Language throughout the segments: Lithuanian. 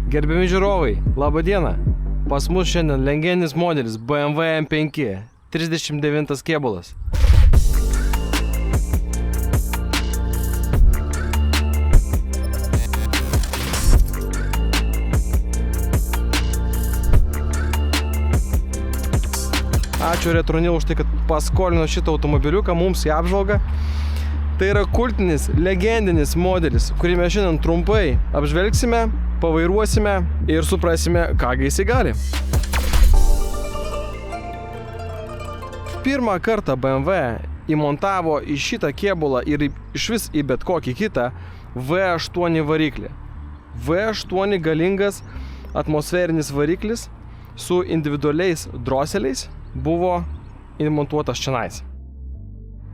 Gerbiami žiūrovai, labą dieną. Pas mus šiandien legendinis modelis BMW M5, 39 kėbulas. Ačiū Retronil už tai, kad paskolino šitą automobiliuką mums į apžvalgą. Tai yra kultinis, legendinis modelis, kurį mes šiandien trumpai apžvelgsime, pavairuosime ir suprasime, kągi jisai gali. Pirmą kartą BMW įmontavo į šitą kėbulą ir išvis į bet kokį kitą V8 variklį. V8 galingas atmosferinis variklis su individualiais droseliais buvo įmontuotas čionais.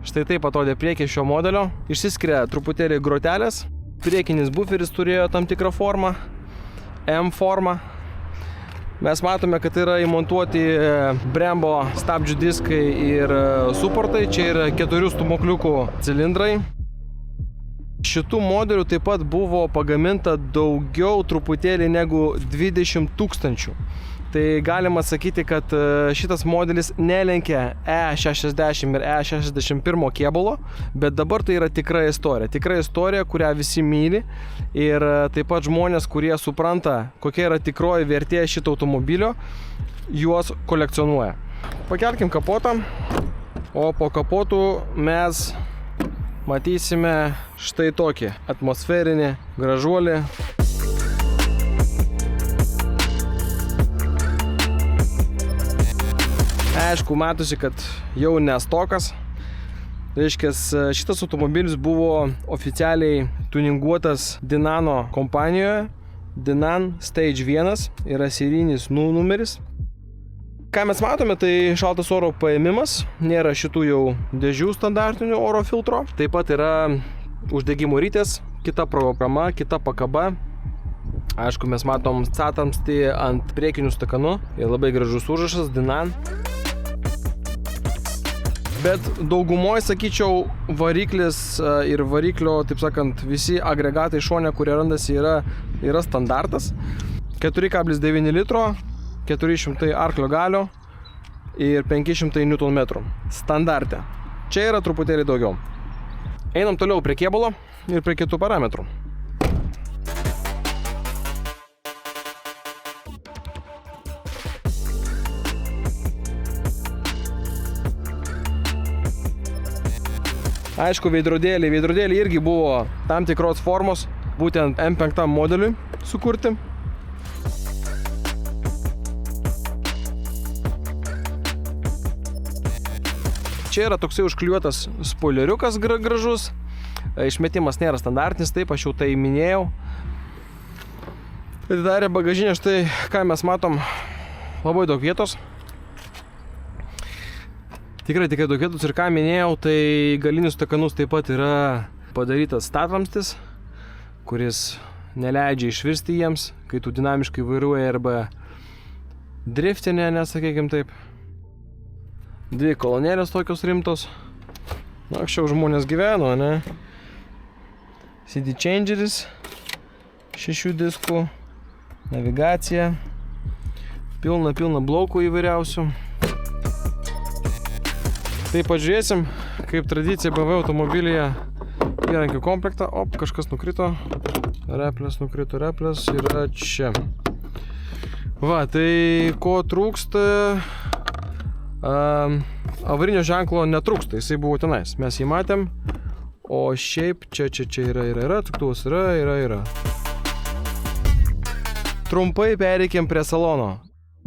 Štai taip atrodė priekį šio modelio. Išsiskiria truputėlį grotelės. Priekinis buferis turėjo tam tikrą formą, M formą. Mes matome, kad yra įmontuoti Brembo stabdžių diskai ir suportai. Čia yra 4 stūmokliukų cilindrai. Šitų modelių taip pat buvo pagaminta daugiau truputėlį negu 20 000. Tai galima sakyti, kad šitas modelis nelenkia E60 ir E61 kėbulo, bet dabar tai yra tikra istorija. Tikra istorija, kurią visi myli ir taip pat žmonės, kurie supranta, kokia yra tikroji vertė šito automobilio, juos kolekcionuoja. Pakelkim kapotą, o po kapotų mes matysime štai tokį atmosferinį gražuolį. Aišku, matosi, kad jau nestokas. Reiškia, šitas automobilis buvo oficialiai tuninguotas Dinano kompanijoje. Dinan Stage 1 yra serijinis numeris. Ką mes matome, tai šaltas oro paėmimas. Nėra šitų jau dėžių standartinių oro filtro. Taip pat yra uždegimo rytės, kita programa, kita pakaba. Aišku, mes matom satamstį ant priekinių stakanų. Ir labai gražus užrašas Dinan. Bet daugumoje, sakyčiau, variklis ir variklio, taip sakant, visi agregatai šone, kurie randasi, yra standartas. 4,9 litro, 400 arklio galio ir 500 Nm. Standarte. Čia yra truputėlį daugiau. Einam toliau prie kėbulo ir prie kitų parametrų. Aišku, veidrodėliai irgi buvo tam tikros formos, būtent M5 modeliui sukurti. Čia yra toksai užklijuotas spoileriukas gražus. Išmetimas nėra standartinis, taip, aš jau tai minėjau. Atidarė bagažinę, štai ką mes matom, labai daug vietos. Tikrai daug vietos ir ką minėjau, tai galinius takanus taip pat yra padarytas statramstis, kuris neleidžia išvirsti jiems, kai tu dinamiškai vairuoji arba driftinė, nesakykim taip. 2 kolonėlės tokios rimtos. Na, anksčiau žmonės gyveno, ne? CD changeris, 6 diskų, navigacija, pilna blaukų įvairiausių. Tai pažiūrėsim, kaip tradicija BMW automobilyje įrankių komplektą. Op, kažkas nukrito. Replės yra čia. Va, tai ko trūksta? Avarinio ženklo netrūksta, jisai buvo tenais. Mes jį matėm. O šiaip čia yra, atsuktuvas yra. Trumpai pereikim prie salono.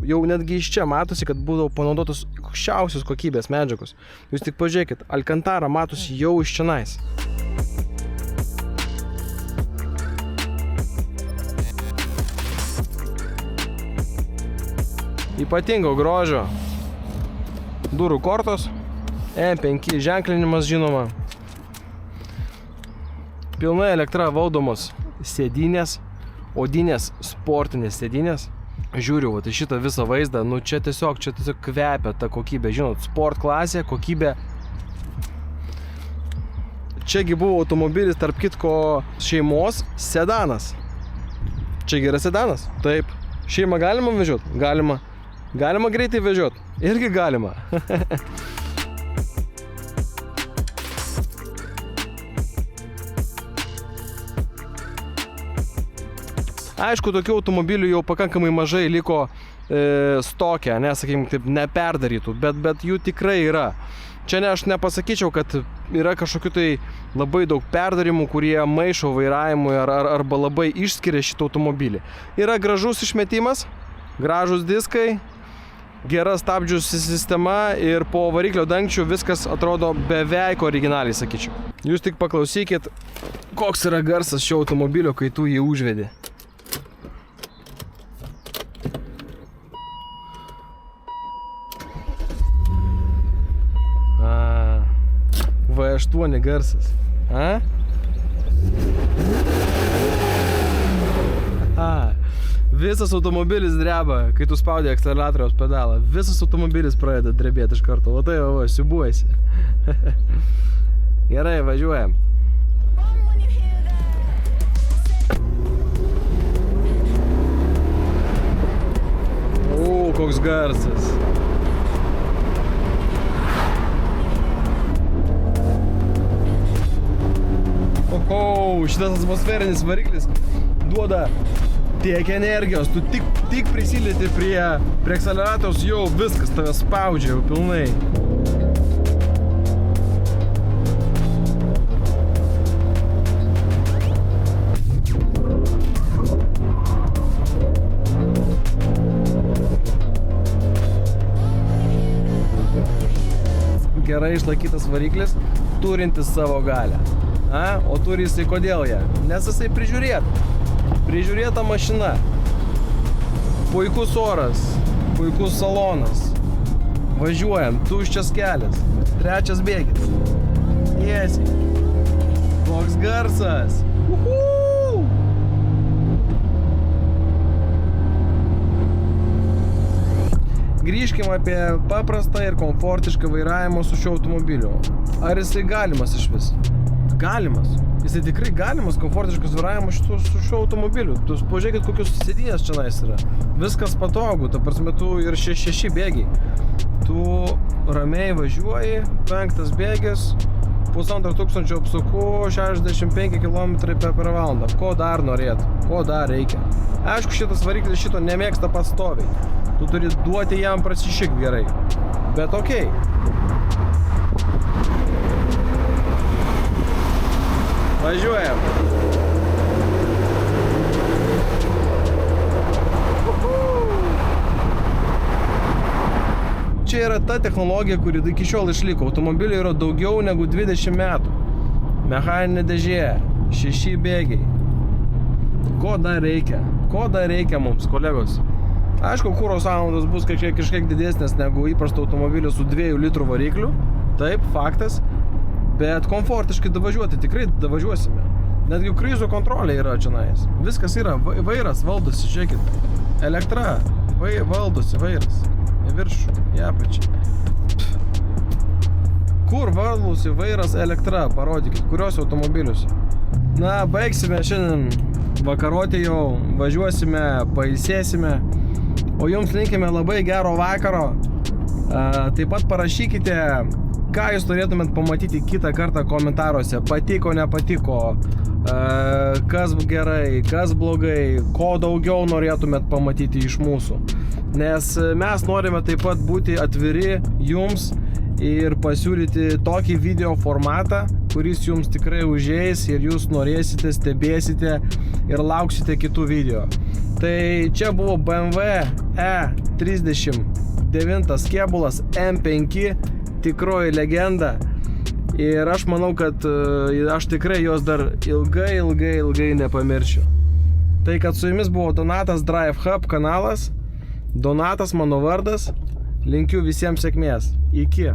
Jau netgi iš čia matosi, kad būdavo panaudotos aukščiausios kokybės medžiagos. Jūs tik pažiūrėkit, Alcantara matosi jau iš čionais. Ypatingo grožio durų kortos, M5 ženklinimas žinoma. Pilnai elektra valdomos sėdynės, odinės sportinės sėdynės. Žiūriu, va, tai šitą visą vaizdą, nu čia tiesiog kvepia ta kokybė, žinot, sport klasė, kokybė. Čiagi buvo automobilis, tarp kitko, šeimos sedanas. Čia geras sedanas? Taip. Šeimą galima vežiot? Galima. Galima greitai vežiot? Irgi galima. Aišku, tokių automobilių jau pakankamai mažai liko stoke, sakykim, taip, neperdarytų, bet jų tikrai yra. Čia aš nepasakyčiau, kad yra kažkokių tai labai daug perdarimų, kurie maišo vairavimui arba labai išskiria šitą automobilį. Yra gražus išmetimas, gražus diskai, gera stabdžių sistema ir po variklio dangčių viskas atrodo beveik originaliai, sakyčiau. Jūs tik paklausykit, koks yra garsas šio automobilio, kai tu jį užvedi. V8 garsas. Visas automobilis dreba, kai tu spaudi akceleratoriaus pedalą. Visas automobilis pradeda drebėti iš karto. O tai, siubuojasi. Gerai, važiuojam. Koks garsas. Šitas atmosferinis variklis duoda tiek energijos, tu tik prisilieti prie akceleratoriaus, jau viskas tave spaudžia jau pilnai. Gerai išlaikytas variklis, turintis savo galią. O turi jisai kodėl ją? Nes jisai prižiūrėta mašina. Puikus oras, puikus salonas. Važiuojam, tuščias kelias, trečias bėgis. Tiesiai. Koks garsas. Grįžkim apie paprastą ir komfortišką vairavimą su šiuo automobiliu. Ar jisai galimas iš vis? Galimas. Jisai tikrai galimas komfortiškas vairavimas su šiuo automobiliu. Tu pažiūrėkit, kokius sėdynės čionais yra. Viskas patogu, ta prasme, tu ir 6 bėgiai. Tu ramiai važiuoji, 5 bėgis, 1500 apsukų, 65 km per valandą. Ko dar norėtų? Ko dar reikia? Aišku, šitas variklis šito nemėgsta pastoviai. Tu turi duoti jam prasišikti gerai. Bet okei. Važiuojam. Čia yra ta technologija, kuri iki šiol išliko. Automobiliai yra daugiau negu 20 metų. Mechaninė dėžė, 6 bėgiai. Ko dar reikia? Ko dar reikia mums, kolegos? Aišku, kuro sąnaudos bus kažkiek didesnės negu įprasto automobilio su 2 litrų varikliu. Taip, faktas. Bet komfortiškai davažiuoti, tikrai davažiuosime. Netgi kruizo kontrolė yra čionais. Viskas yra, vairas valdosi, žiūrėkit. Elektra, valdosi vairas. Į viršų, į apačią. Kur valdosi vairas elektra, parodykit, kurios automobiliuose. Na, baigsime šiandien vakaroti jau, važiuosime, pailsėsime. O jums linkime labai gero vakaro. Taip pat parašykite, ką jūs norėtumėt pamatyti kitą kartą komentaruose. Patiko, nepatiko, kas gerai, kas blogai, ko daugiau norėtumėt pamatyti iš mūsų. Nes mes norime taip pat būti atviri jums ir pasiūlyti tokį video formatą, kuris jums tikrai užeis ir jūs norėsite, stebėsite ir lauksite kitų video. Tai čia buvo BMW E39 kėbulas M5, tikroji legenda. Ir aš manau, kad aš tikrai jos dar ilgai nepamiršiu. Tai, kad su jumis buvo Donatas Drive Hub kanalas. Donatas mano vardas. Linkiu visiems sėkmės. Iki.